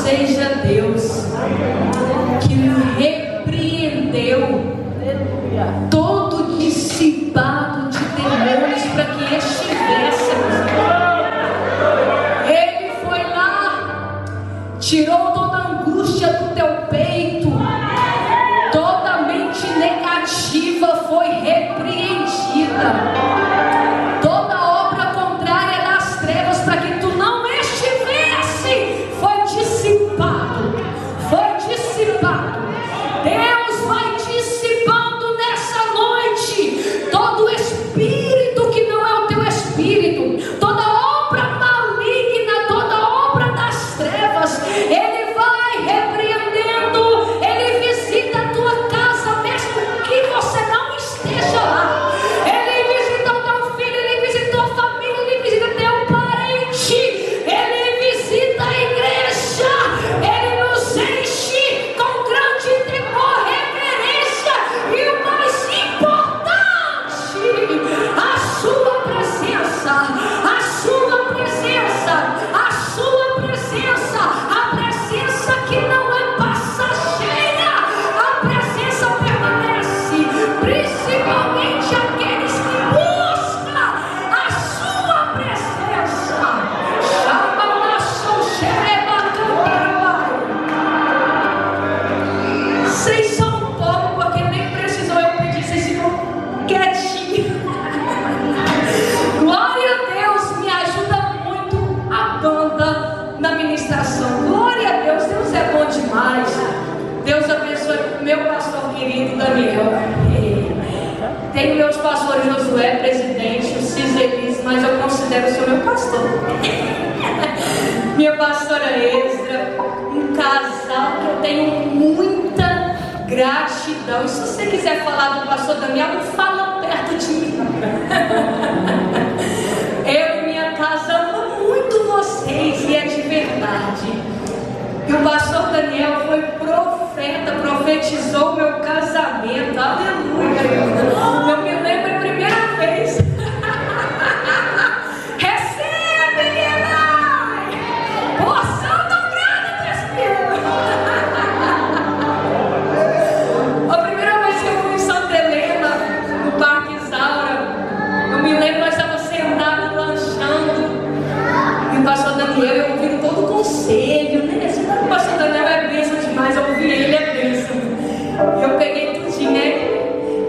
seja Deus que repreendeu todo dissipado de demônios para que estivéssemos. Ele foi lá, tirou toda a angústia do teu peito, toda mente negativa foi repreendida. Tem meus pastores Josué, presidente, o Ciselis, mas eu considero o senhor meu pastor. Minha pastora Ezra, um casal que eu tenho muita gratidão. E se você quiser falar do pastor Daniel, não fala perto de mim. Eu e minha casa amo muito vocês e é de verdade. E o pastor Daniel foi profeta, profetizou meu casamento. Aleluia. Eu me lembro a primeira vez. Recebe, menina! Porção dobrada do Espírito. A primeira vez que eu fui em Santa Helena, no Parque Isaura, eu me lembro, nós estávamos sentados, lanchando. E o pastor Daniel, eu ouvi todo o conselho, né? O pastor Daniel é bênção demais, eu ouvi ele, é bênção. E eu peguei tudinho, né?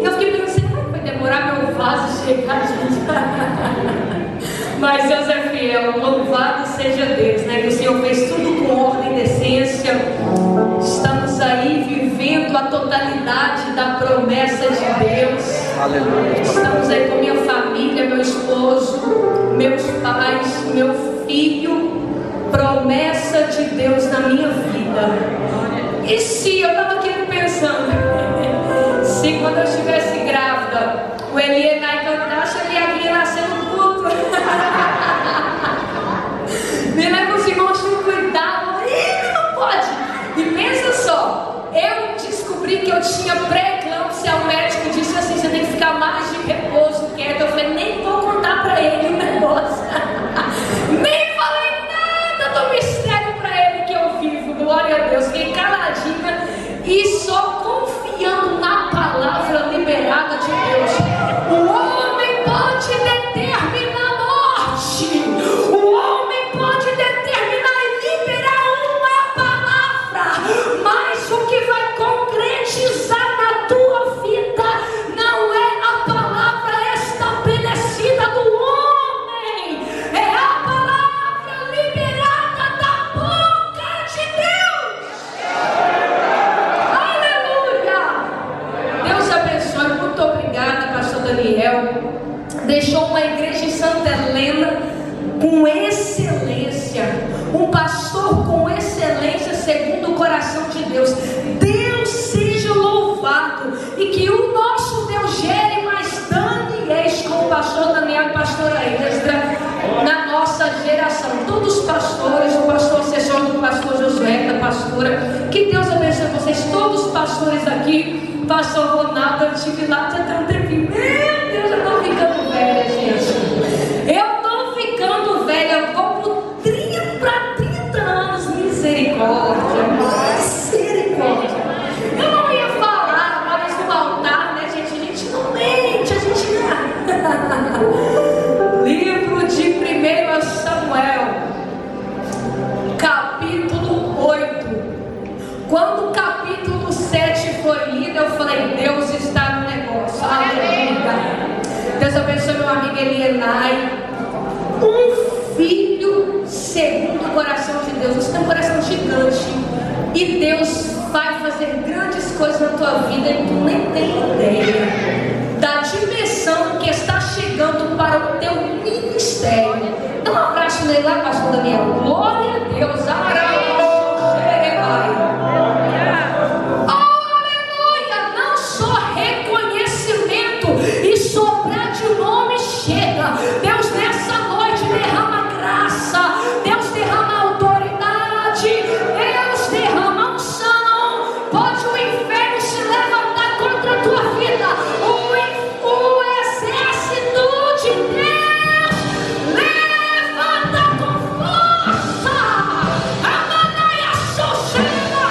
E eu fiquei pensando, vai demorar meu vaso chegar, gente. Mas Deus é fiel, louvado seja Deus, né? Que o Senhor fez tudo com ordem e decência. Estamos aí vivendo a totalidade da promessa de Deus. Aleluia. Estamos aí com minha família, meu esposo, meus pais, meu filho. Promessa de Deus na minha vida. E se eu estava aqui pensando, se quando eu estivesse grávida, o Elienai cantasse, ele ia nascer no culto. Me lembro os irmãos tinham cuidado, ele não pode. E pensa só, eu descobri que eu tinha pré-eclâmpsia, o médico disse assim, você tem que ficar mais de repouso, quieto. Eu falei, nem vou contar para ele o negócio. Nem falei do mistério para ele que eu vivo, glória a Deus. Fiquei caladinha e só confiando na palavra liberada de Deus. O homem pode determinar a morte, o homem pode determinar e liberar uma palavra, mas o que vai concretizar na tua vida não é a palavra estabelecida do homem, é a palavra liberada da boca de Deus. Aleluia! Deus abençoe, muito obrigada, pastor Daniel. Deixou uma igreja em Santa Helena com excelência, um pastor com excelência segundo o coração de Deus. Deus seja louvado e que o nosso Deus gere mais Daniéis com o pastor Daniel e pastora Ezra na nossa geração. Todos os pastores, o pastor assessor do pastor Josué, da pastora, que Deus abençoe vocês, todos os pastores aqui, pastor Ronaldo, eu estive lá até um tempinho. Meu Deus, eu estou ficando velha, gente. Eu estou ficando velha, eu vou para 30 anos, misericórdia. Misericórdia. Eu não ia falar mais no altar, né, gente? A gente não mente, a gente não. Livro de 1 Samuel, capítulo 8. Quando o capítulo 7 foi lido, eu falei, Deus está no negócio. Aleluia. Deus abençoe meu amigo Elienay. Um filho segundo o coração de Deus. Você tem um coração gigante e Deus vai fazer grandes coisas na tua vida e tu nem tem ideia da dimensão que está chegando para o teu ministério. Dá um abraço nele lá, pastor Daniel. Glória a Deus. Aleluia. Não só reconhecimento e soprar de nome chega. Deus nessa noite derrama graça. Deus derrama autoridade. Deus derrama unção. Pode o inferno se levantar contra a tua vida. O exército de Deus levanta com força. Amanaia Xoxena.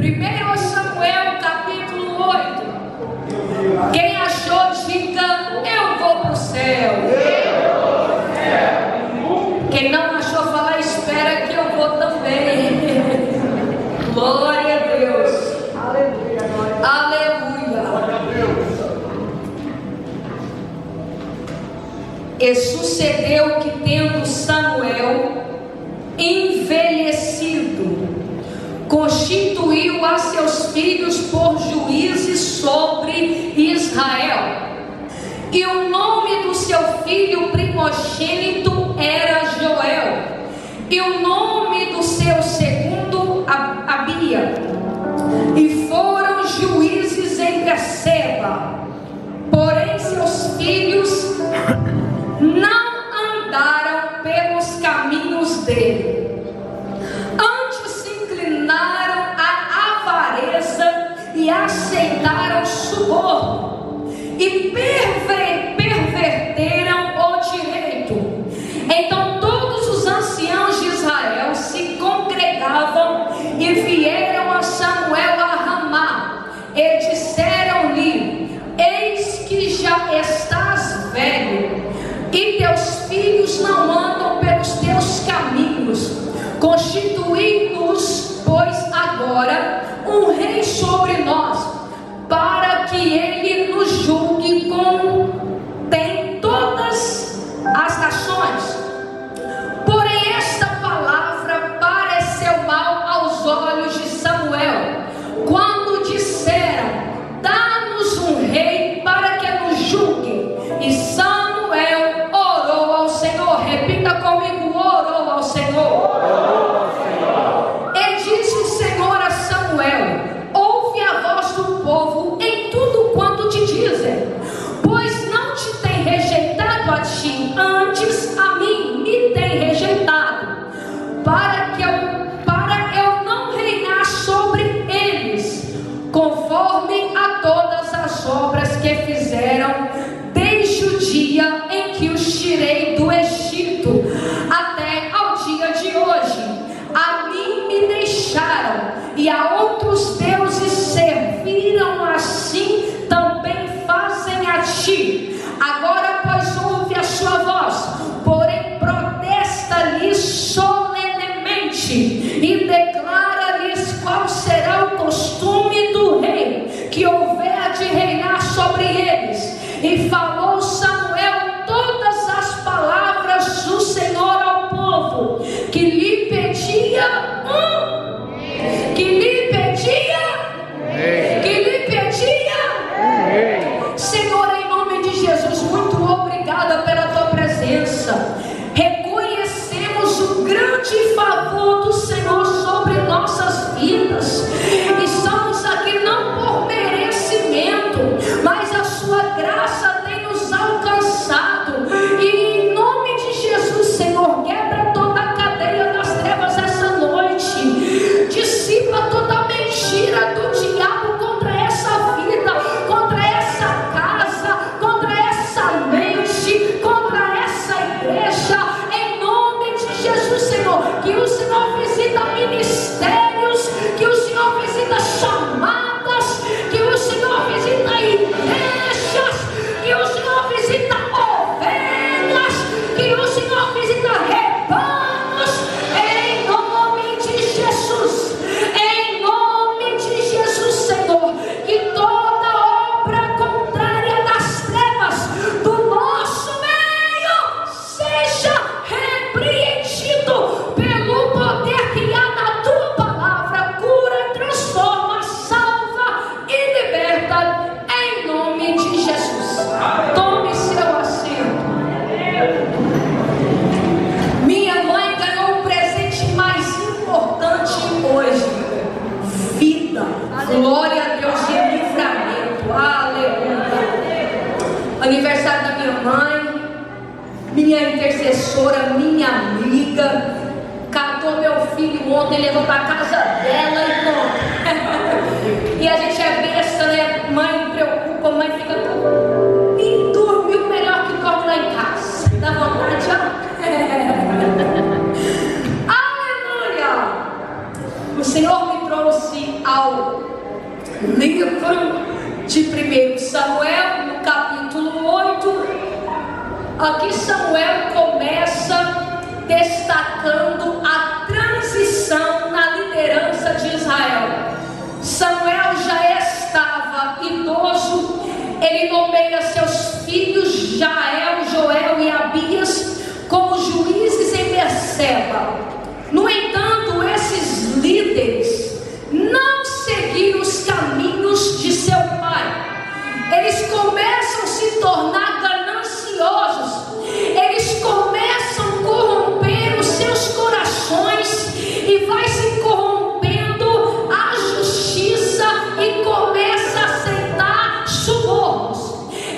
1 Samuel capítulo 8. Quem achou, diga, eu vou para o céu. Quem não achou, fala, espera que eu vou também. Glória a Deus. Aleluia. E sucedeu que, tendo Samuel envelhecido, constituiu a seus filhos por juízes sobre Israel. E o nome do seu filho primogênito era Joel, e o nome do seu segundo Abia. E foram juízes em Berseba. Porém seus filhos não andaram pelos caminhos dele. Antes se inclinaram à avareza e aceitaram suborno, e perverteram o direito. Então todos os anciãos de Israel se congregavam e vieram a Samuel a Ramá, e disseram-lhe: eis que já estás velho, e teus filhos não andam pelos teus caminhos. Constituí-nos, pois, agora um rei sobre nós, para que ele nos julgue como tem todas as nações. Porém esta palavra pareceu mal aos olhos de Samuel, quando disseram: dá-nos um rei para que nos julgue. E Samuel orou ao Senhor. Repita comigo: orou ao Senhor. E disse o Senhor a Samuel: ouve a voz do povo em tudo quanto te dizem, pois não te tem rejeitado a ti, antes a mim me tem rejeitado, para eu não reinar sobre eles, conforme a todas as obras que fizeram desde o dia em que os tirei do Egito até ao dia de hoje. A mim me deixaram e a outros deuses serviram, assim também fazem a ti. Agora pois ouve a sua voz, porém protesta-lhes solenemente e declara-lhes qual será o costume do rei que houver de reinar sobre eles. E falou Samuel todas as palavras do Senhor ao povo, que lhe pedia Senhor, em nome de Jesus, muito obrigada pela tua presença. Reconhecemos o grande favor do Senhor sobre nossas vidas. Estamos aqui não por merecimento, mas a sua graça tem nos aniversário da minha mãe, minha intercessora, minha amiga, catou meu filho ontem, levou para casa dela e pronto. E a gente é besta, né? Mãe preocupa, mãe fica e dormiu melhor que dorme lá em casa. Dá vontade, ó. Aleluia! O Senhor me trouxe ao livro de 1 Samuel, no capítulo 8. Aqui Samuel começa destacando a transição na liderança de Israel. Samuel já estava idoso, ele nomeia seus filhos Jael, Joel e Abias como juízes em Berseba. No entanto, esses líderes não seguiram os caminhos de seu pai. Eles começam a se tornar gananciosos, eles começam a corromper os seus corações e vai se corrompendo a justiça e começa a aceitar subornos.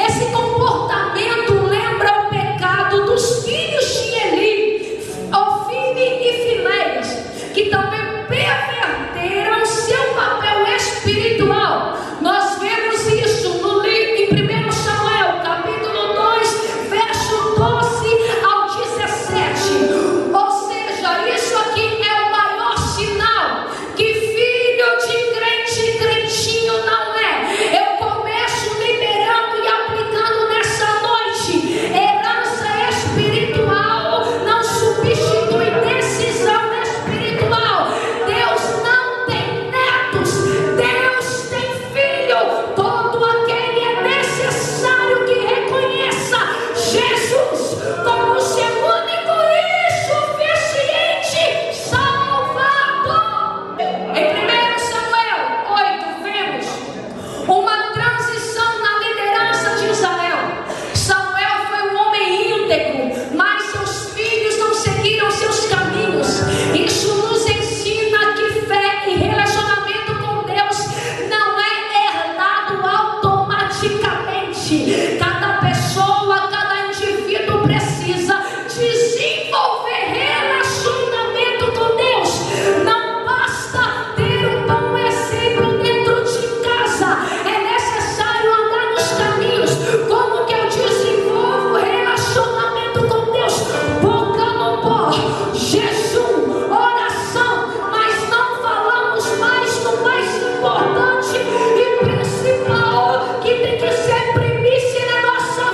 Esse comportamento lembra o pecado dos filhos de Eli, Ofni e Finéias, que também perverteram seu papel espiritual. Nós vemos isso no livro em 1 Samuel, capítulo 2, verso 12 ao 17. Ou seja, isso aqui é o maior sinal que filho de crente, crentinho não é. Eu começo liberando e aplicando nessa noite. Herança espiritual não substitui decisão espiritual. Deus não tem netos, Deus tem filho. Todo aquele é necessário que reconheça Jesus como seu único e suficiente Salvador. Em 1 Samuel 8 vemos uma transição na liderança de Israel. Samuel foi um homem íntegro, mas seus filhos não seguiram seus caminhos. Isso nos ensina que fé e relacionamento com Deus não é herdado automaticamente. Cada pessoa, cada indivíduo precisa desenvolver relacionamento com Deus. Não basta ter um bom exemplo dentro de casa, é necessário andar nos caminhos. Como que eu desenvolvo relacionamento com Deus? Boca no pó, jejum, oração, mas não falamos mais no mais importante e principal, que tem que ser primícia na nossa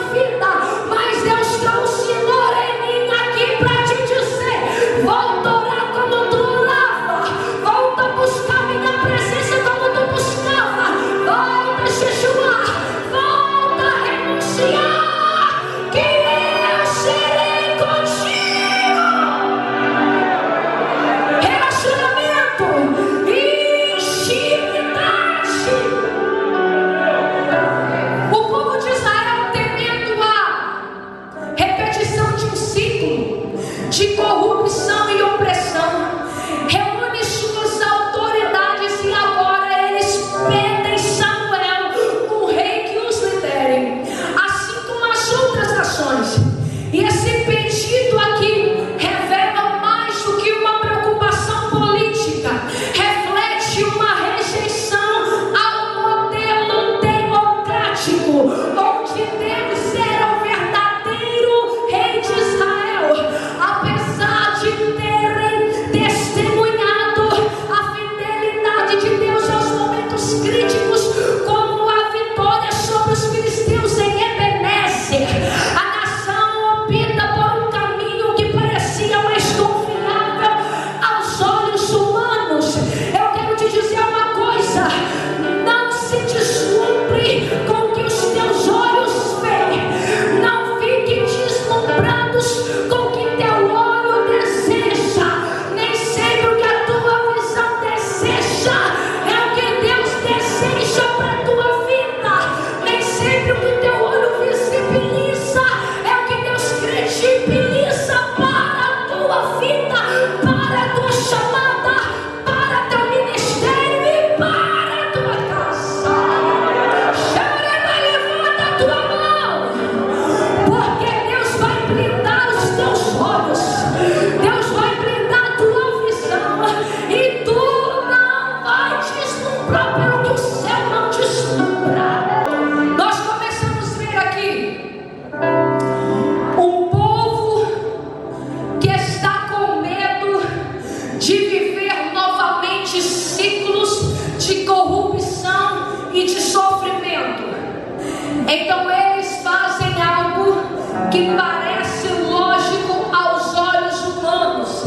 Então eles fazem algo que parece lógico aos olhos humanos.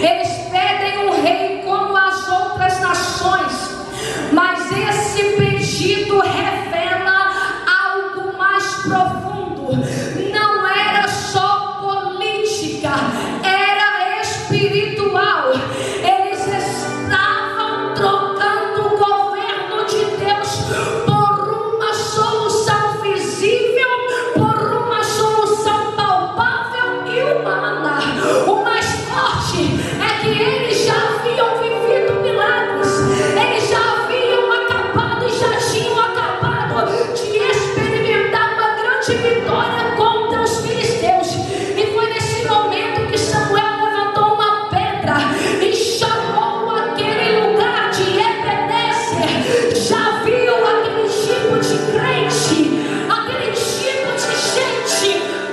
Eles pedem um rei como as outras nações, mas esse pedido revela algo mais profundo. Não era só política, era espiritual. Eles estavam trocando o governo de Deus por uma solução visível, por uma solução palpável e humana. O mais forte é que eles já haviam vivido milagres, eles já haviam acabado e já tinham acabado de experimentar uma grande vitória contra os filisteus. E foi nesse momento que Samuel levantou uma pedra e chamou aquele lugar de Ebenezer. Já viu aquele tipo de crente, aquele tipo de gente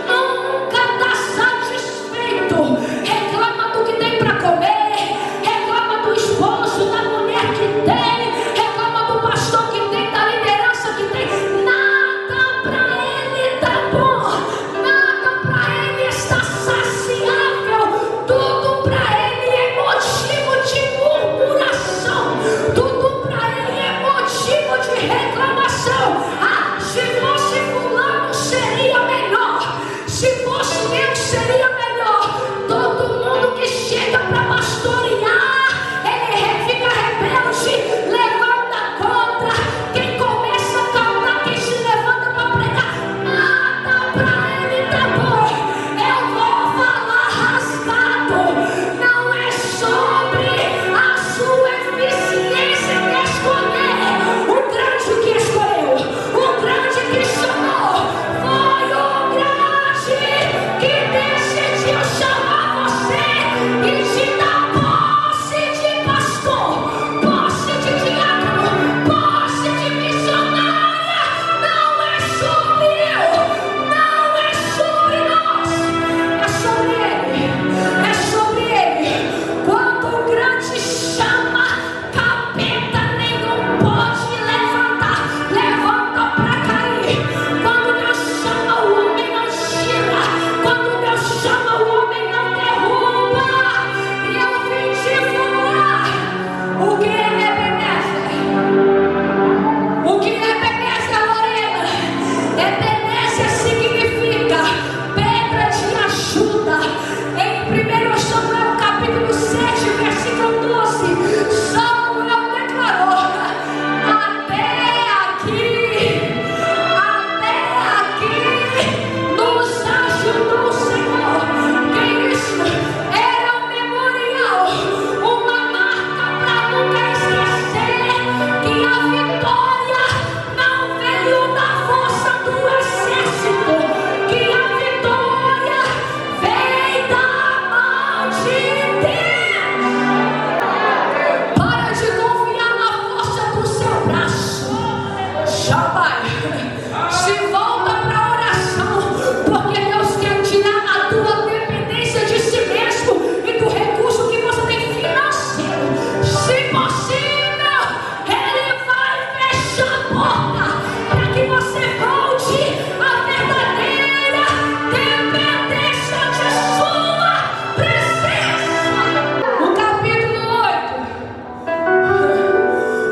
nunca está satisfeito, reclama do que tem para comer, reclama do esposo, da mulher que tem, reclama do pastor que tem, da liderança que tem. Nada para ele está bom, nada para ele está saciável, tudo para ele é motivo de murmuração, tudo para ele é motivo de reclamação. Ah, se fosse fulano seria melhor, se fosse eu seria melhor. Todo mundo que chega para pastorear, ele fica rebelde, levanta contra. Quem começa a cantar, quem se levanta para pregar, nada para ele tá bom. Eu vou falar rasgado, não é sobre a sua eficiência em escolher. O grande que escolheu, o grande que chamou, foi o grande que decidiu chamar você e te dar posse de pastor, posse de diácono, posse de missionária. Não é sobre eu, não é sobre nós, é sobre ele, é sobre ele. Quando o grande chama, capeta nenhum pode levantar, levanta para cair. Quando Deus chama, o homem não tira, quando Deus chama, o homem não derruba. E eu vim te falar o que é Ebenezer. O que é Ebenezer, Lorena? Ebenezer significa pedra de ajuda. Em 1 Samuel capítulo 7, versículo 12, Samuel declarou: até aqui nos ajudou o Senhor. Que isso? Era um memorial, uma marca para nunca esquecer que a vitória não veio da força do exército, que a vitória veio da mão de Deus. Para de confiar na força do seu braço. Shabai, se volta para a oração, porque Deus quer tirar a tua dependência de si mesmo e do recurso que você tem financeiro. Se possível, Ele vai fechar a porta para que você volte à verdadeira dependência de sua presença. O capítulo 8.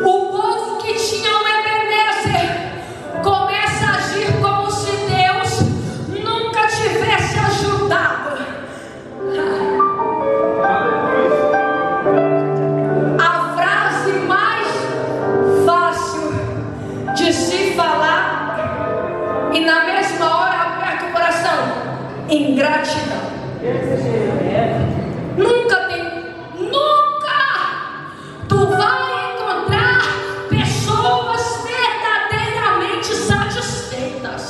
O povo que tinha o Ebenezer começa a agir como se Deus nunca tivesse ajudado. A frase mais fácil de se falar e na mesma hora aperta o coração: ingratidão. Nunca tu vai encontrar pessoas verdadeiramente satisfeitas.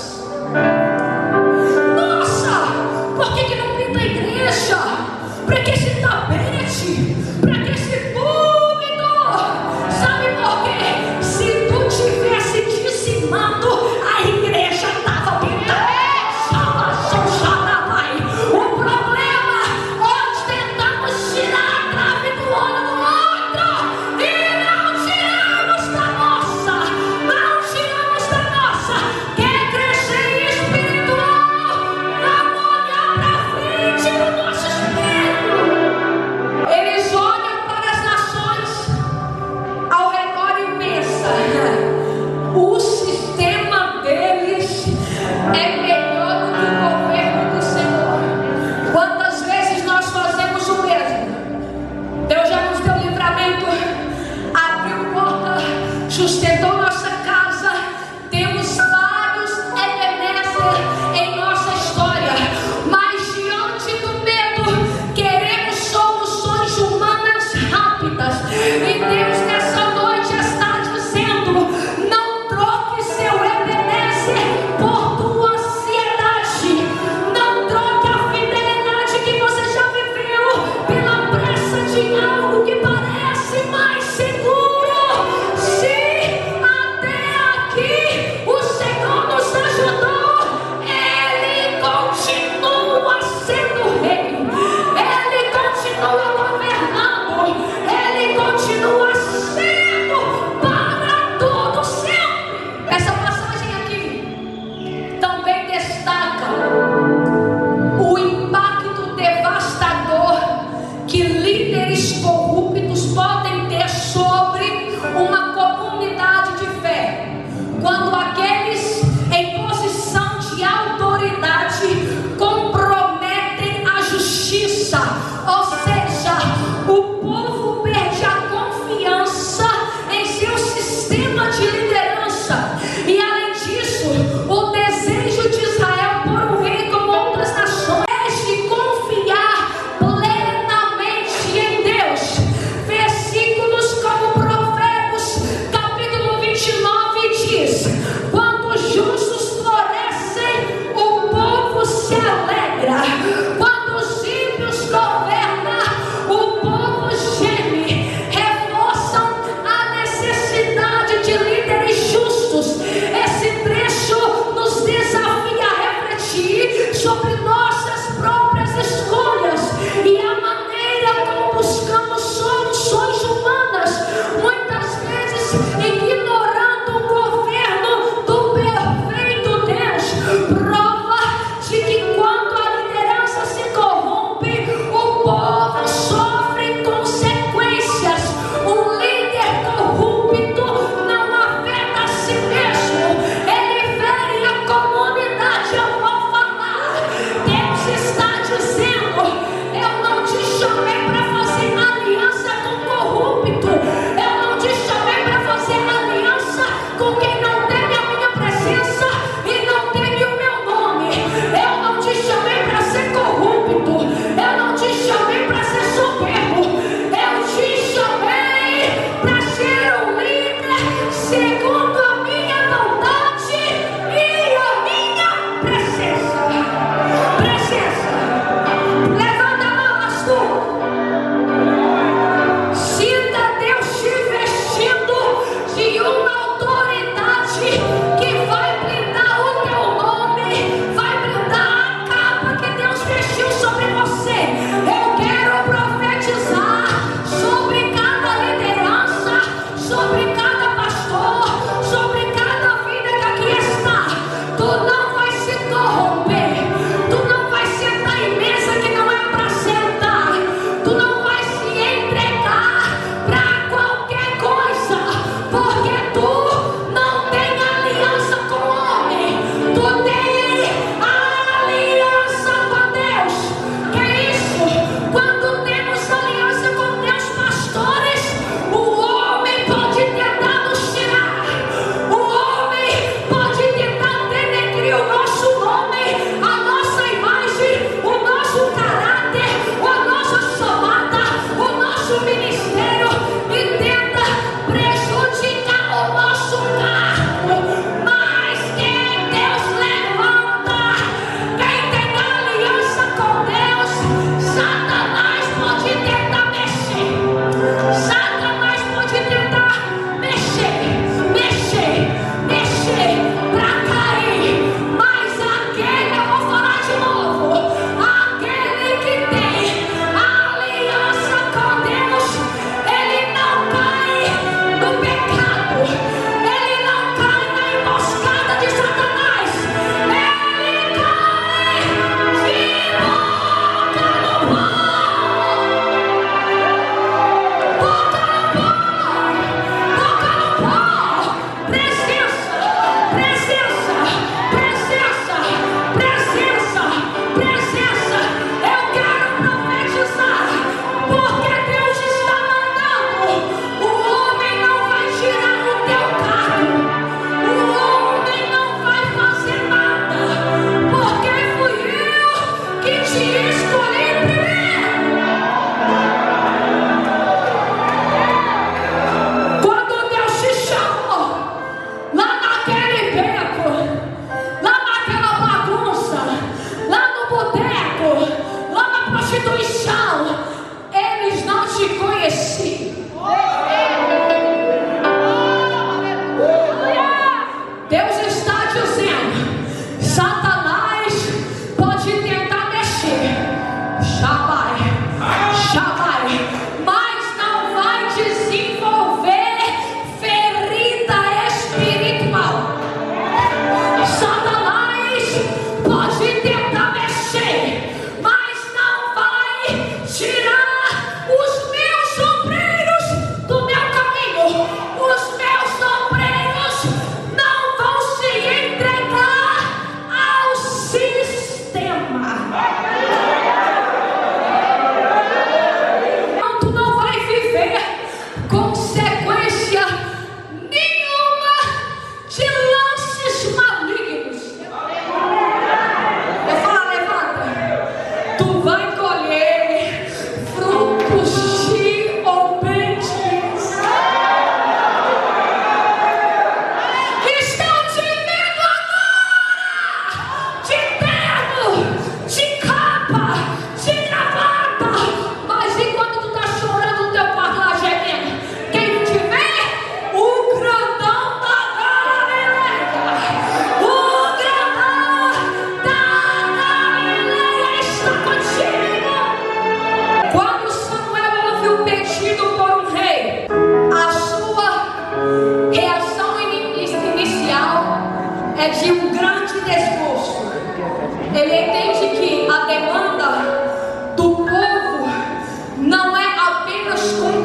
Nossa, por que não pinta a igreja? Para que esse tapete? Para que esse púlpito? Sabe por quê? Se tu tivesse dizimado, a igreja estava pintada. O problema, onde tem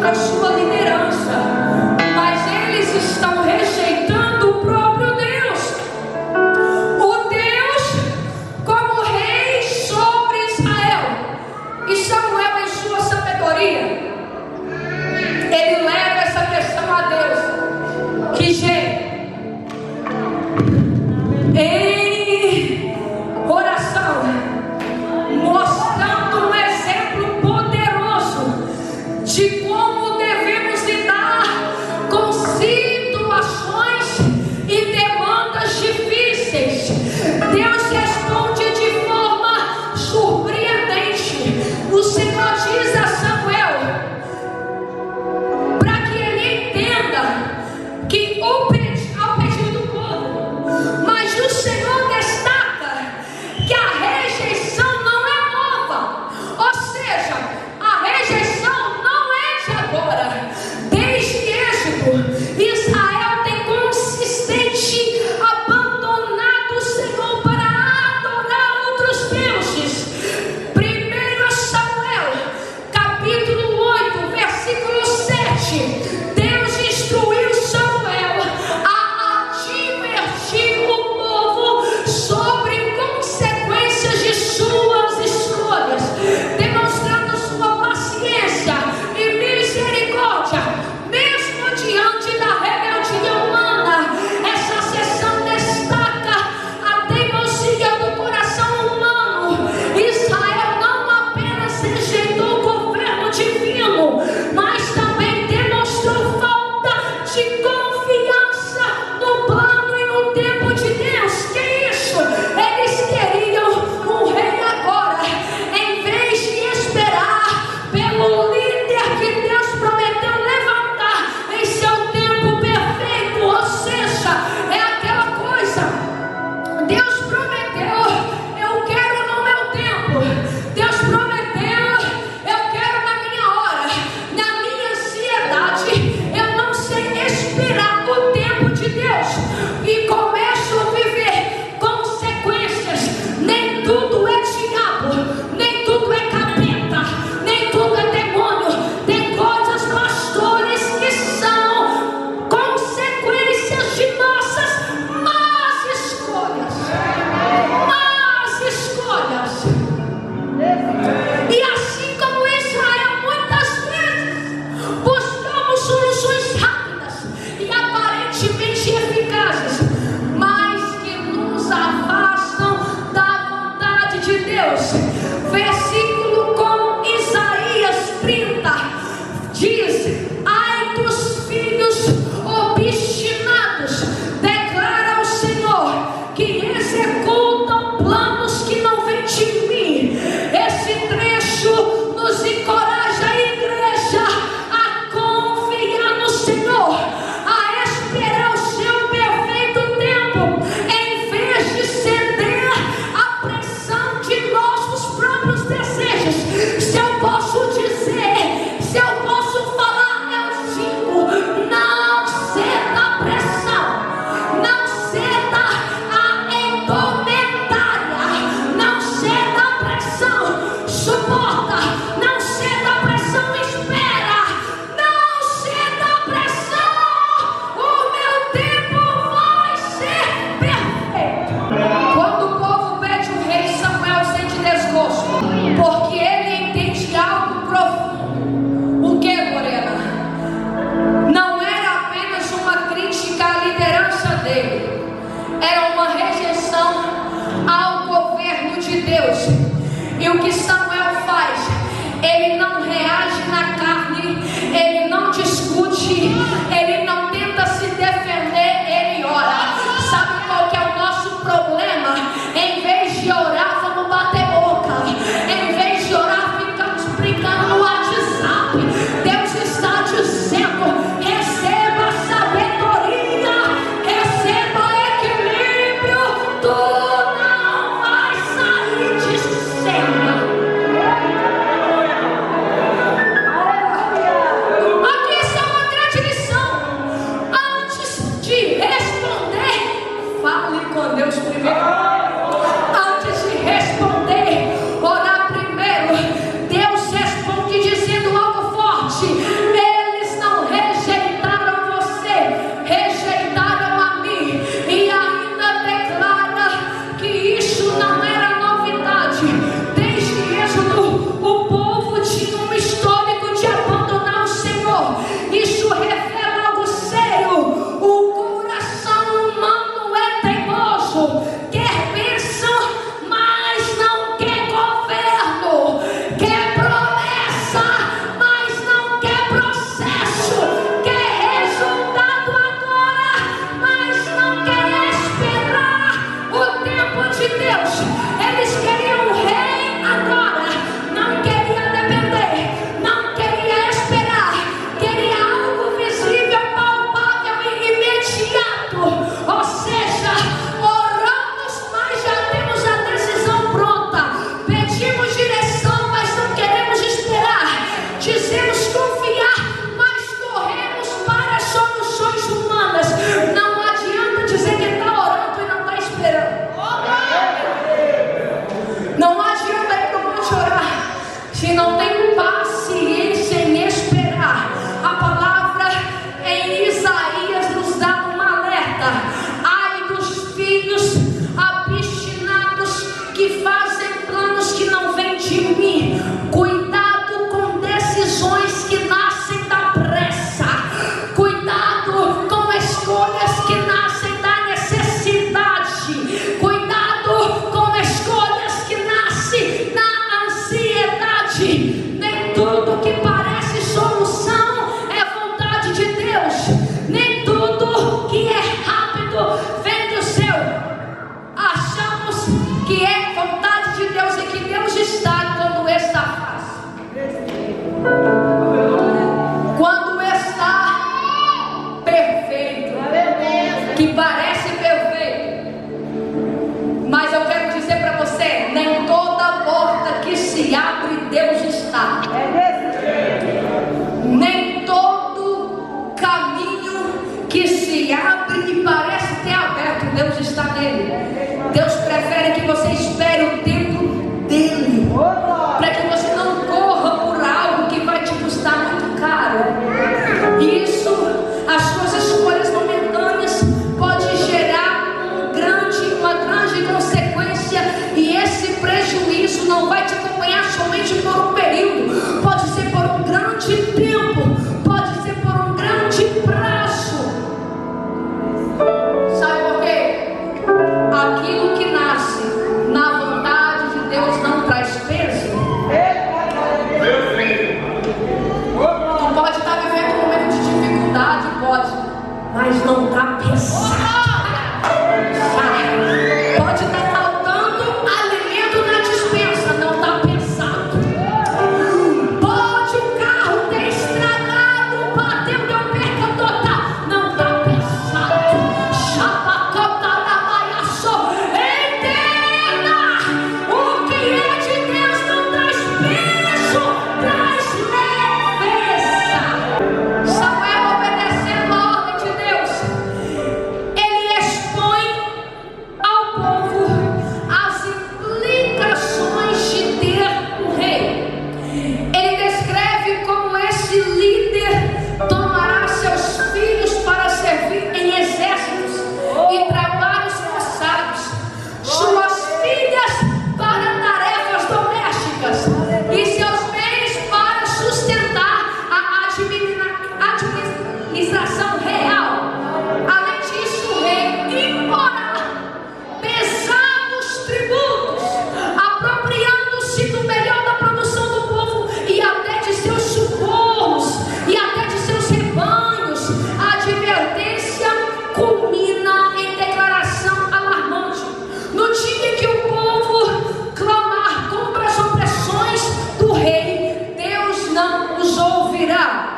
contra a sua liderança, mas eles estão rejeitando o próprio Deus. O Deus como rei sobre Israel. E Samuel, em sua sabedoria, ele leva essa questão a Deus. Que em oração, mostrando um exemplo poderoso de como devemos lidar com situações e demandas difíceis. Deus responde de forma surpreendente. O Senhor diz a Samuel, para que ele entenda que ao pedido do povo, mas o Senhor destaca que a rejeição não é nova, ou seja, a rejeição não é de agora. Desde Êxodo, Israel tem consistente abandonado o Senhor para adorar outros deuses. 1 Samuel, capítulo 8, versículo 7, Deus instruiu Samuel a advertir o povo sobre consequências de suas escolhas, demonstrando sua paciência e misericórdia, mesmo diante da rebeldia humana. Essa seção destaca a teimosia do coração humano. Israel não apenas rejeitou o governo divino, mas também demonstrou falta de confiança no plano e no tempo de Deus. Que isso? Eles queriam um rei agora, em vez de esperar pelo líder que Deus prometeu levantar em seu tempo perfeito. Ou seja, é aquela coisa, Deus prometeu, eu quero no meu tempo. Deus prometeu, eu quero na minha hora. Na minha ansiedade, eu não sei esperar o tempo de Deus e começo a viver consequências. Nem tudo é diabo, nem tudo é capeta, nem tudo é demônio. Tem coisas, pastores, que são consequências de nossas más escolhas. Más escolhas. E assim como Israel, muitas vezes buscamos soluções rápidas e aparentemente eficazes, mas que nos afastam da vontade de Deus. Versículo com Isaías 30 diz: ai dos filhos obstinados, declara o Senhor, que executam planos que não vêm de mim. Esse trecho nos encoraja a igreja a confiar no Senhor, a esperar o seu perfeito tempo, em vez de ceder à pressão de nossos próprios desejos. Porque vontade de Deus é que Deus está quando está fácil. Quando está perfeito, que parece perfeito. Mas eu quero dizer para você, nem toda porta que se abre Deus está. Nem todo caminho que se abre e parece ter aberto Deus está nele. Deus prefere que você espere o tempo dele, para que você não corra por algo que vai te custar muito caro. Isso, as suas escolhas momentâneas pode gerar uma grande consequência, e esse prejuízo não vai te acompanhar somente por um período, pode ser por um grande tempo, pode ser por um grande prazo. Sabe por quê? Aquilo que nasce na vontade de Deus não traz peso. Tu pode estar vivendo um momento de dificuldade, pode, mas não está pesado. Pode estar faltando alimento na despensa, não está pesado. Pode o carro ter estragado, bateu, deu perca total, não está pesado. Chapacota da baiaçô, entenda, o que é de Deus não traz peso, traz leveza. Samuel, obedecendo a ordem de Deus, ele expõe ao povo as implicações de ter um rei. Ele descreve como esse líder tomará seus filhos para servir em exércitos e trabalhos forçados, suas filhas para tarefas domésticas e seus bens para sustentar a administração real. Além disso, o rei imporá pesados tributos, apropriando-se do melhor da produção do povo e até de seus socorros e até de seus rebanhos. A advertência culmina em declaração alarmante. No dia que o povo clamar contra as opressões do rei, Deus não os ouvirá.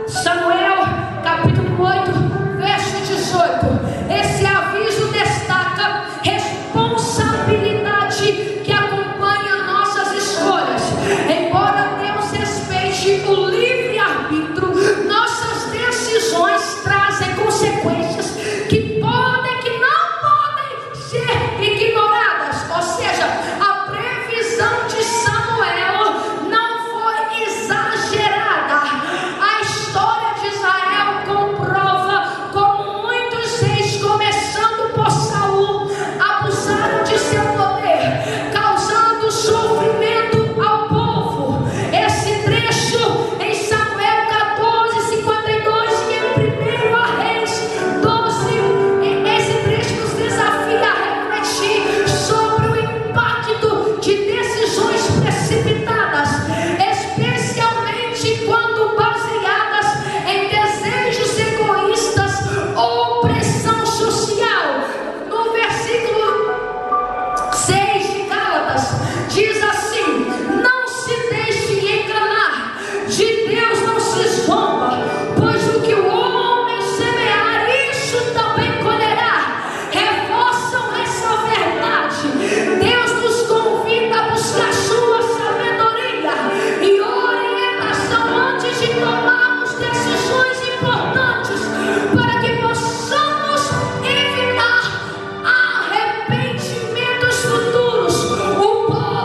Samuel, capítulo 8, verso 18. Esse aviso destaca responsabilidade que acompanha nossas escolhas. Embora Deus respeite o livre-arbítrio, nossas decisões trazem consequências que não podem ser ignoradas. Ou seja, a previsão de Samuel não foi exagerada. A história de Israel comprova como muitos reis, começando por Saul, abusaram de seu poder, causando sofrimento ao povo. Esse trecho em Samuel 14:52 e em 1 Reis 12, esse trecho nos desafia a refletir sobre o impacto de decisões precipitadas, especialmente quando baseadas em desejos egoístas ou pressão social. No versículo 6 de Gálatas diz assim: não se deixe enganar, de Deus não se zomba, pois o que o homem semear, isso também colherá. Reforçam essa verdade. Deus nos convida a buscar sua sabedoria e orientação antes de tomarmos decisões importantes, para que possamos evitar arrependimentos futuros. O povo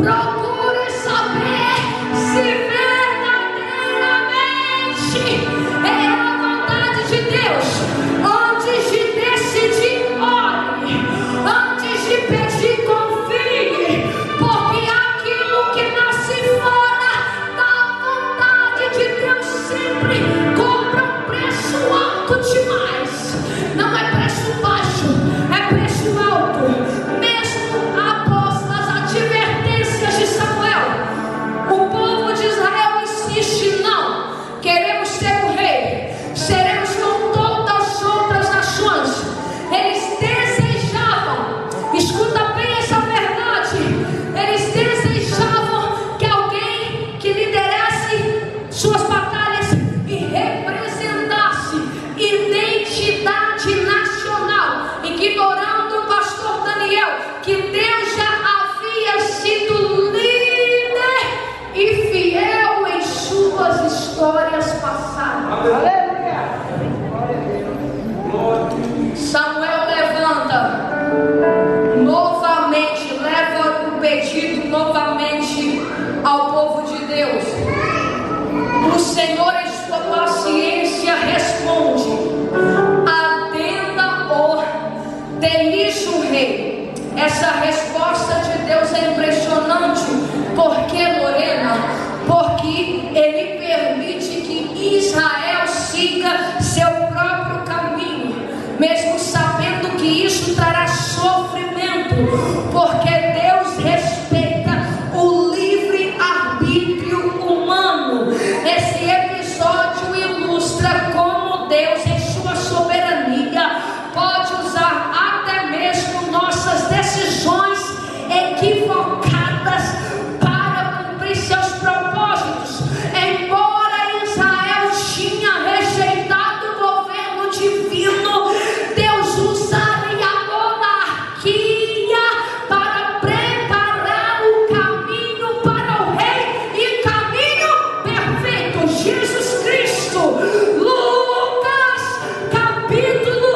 Procure saber se verdadeiramente é a vontade de Deus. Antes de decidir, ore. Antes de pedir, confie. Porque aquilo que nasce fora da vontade de Deus sempre cobra um preço alto demais. Não é preço baixo, é preço alto. Mesmo após as advertências de Samuel, o povo de Israel insiste: não, queremos ter um rei, seremos como todas as outras nações. Eles desejavam, escuta bem essa verdade, eles desejavam que alguém que liderasse suas batalhas e representasse identidade nacional, ignorando o pastor Daniel, que Deus já havia sido líder e fiel em suas histórias passadas. Samuel levanta novamente, leva o pedido novamente ao povo de Deus. O Senhor, em sua paciência, responde: atenda-o, delícia o rei. Essa resposta de Deus é impressionante. Por que, Lorena? Porque Ele permite que Israel siga seu próprio caminho, mesmo sabendo que isso trará sofrimento, porque Deus respeita o livre-arbítrio humano. Esse episódio ilustra como Deus, em sua soberania, pode usar até mesmo nossas decisões equivocadas para cumprir seus propósitos. Embora Israel tinha rejeitado o governo divino, Deus usaria a monarquia para preparar o caminho para o rei e caminho perfeito, Jesus Cristo. Lucas capítulo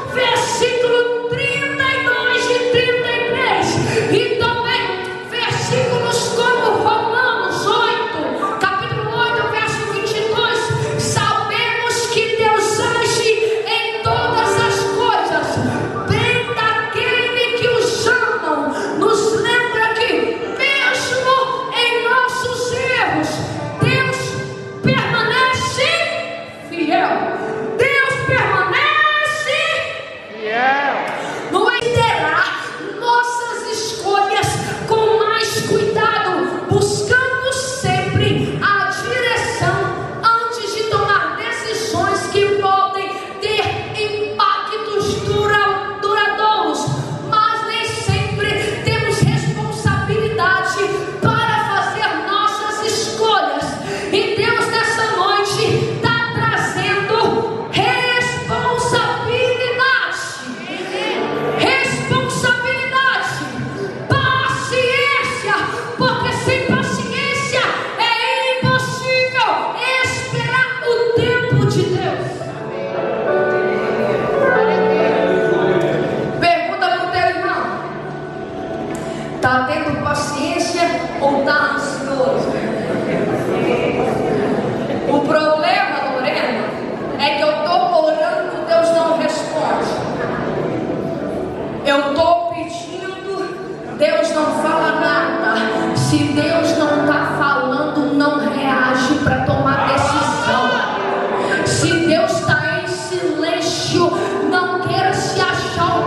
1, versículo 32 e 33, e também versículos como Romanos 8, capítulo 8, verso 22. Sabemos que Deus age em todas as coisas bem daquele que os amam. Nos lembra que mesmo em nossos erros, Deus permanece fiel. Deus permanece no liderar nossas escolhas com mais cuidado, buscando sempre a direção antes de tomar decisões que podem ter impactos duradouros. Mas nem sempre temos responsabilidade para fazer nossas escolhas. E Deus nessa noite está trazendo responsabilidade. Responsabilidade, paciência, porque sem paciência é impossível esperar o tempo de Deus. Pergunta para o teu irmão: está tendo paciência ou está ansioso? O problema, Lorena, é que eu estou orando, Deus não responde. Eu estou pedindo, Deus não fala nada. Se Deus não está falando, não reage para tomar decisão. Se Deus está em silêncio, não queira se achar o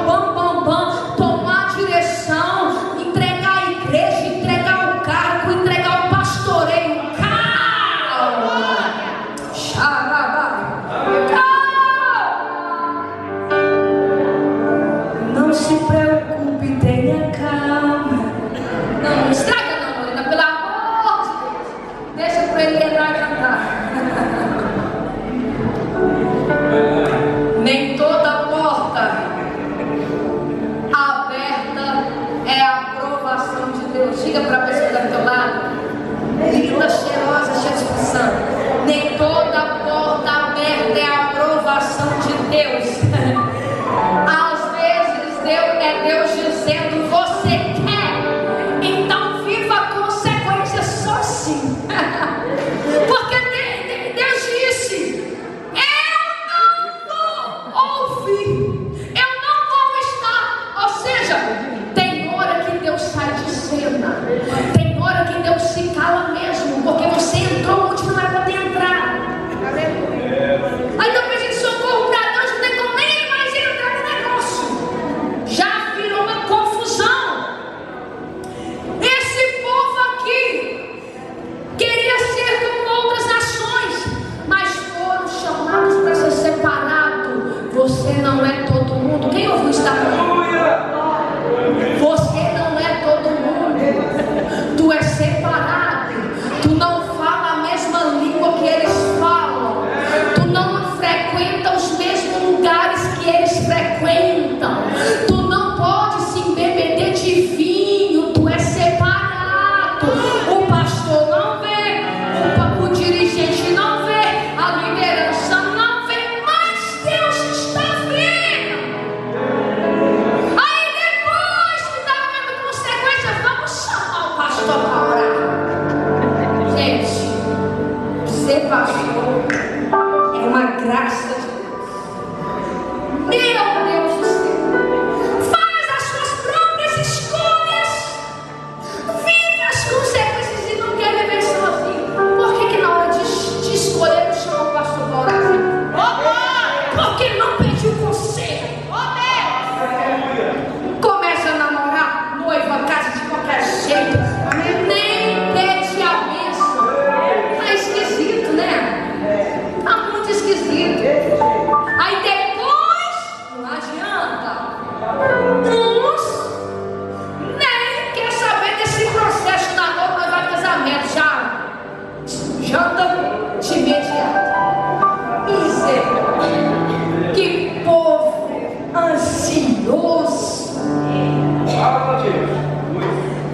bam, tomar direção, entregar a igreja, entregar o cargo, entregar o pastoreio. Calma! Xarabá! Não se preocupe, tenha calma. Não estraga não, Lorena, pelo amor de Deus. Deixa para ele entrar e cantar. Nem toda porta aberta é a aprovação de Deus. Diga para a pessoa do teu lado, linda, cheirosa, cheia de Espírito Santo. Nem toda porta aberta é a aprovação de Deus. Às vezes Deus é Deus dizendo: você quer, então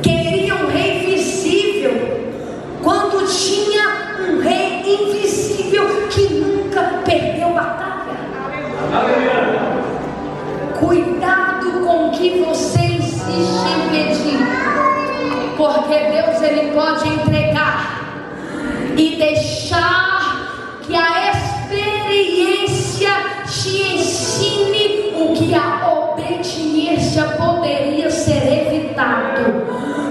Queria um rei visível, quando tinha um rei invisível que nunca perdeu batalha. Cuidado com o que você insiste em pedir, porque Deus ele pode entregar e deixar que a experiência te ensine o que a obediência poderia ser evitado.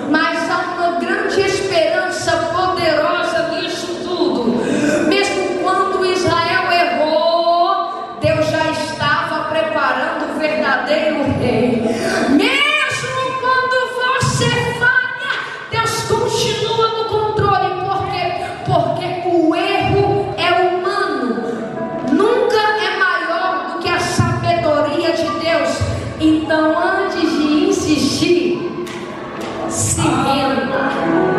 Mas há uma grande esperança poderosa nisso tudo. Mesmo quando Israel errou, Deus já estava preparando o verdadeiro rei. Mesmo quando você falha, Deus continua no controle. Por quê? Porque o erro é humano, nunca é maior do que a sabedoria de Deus. Então, antes de insistir, se renda.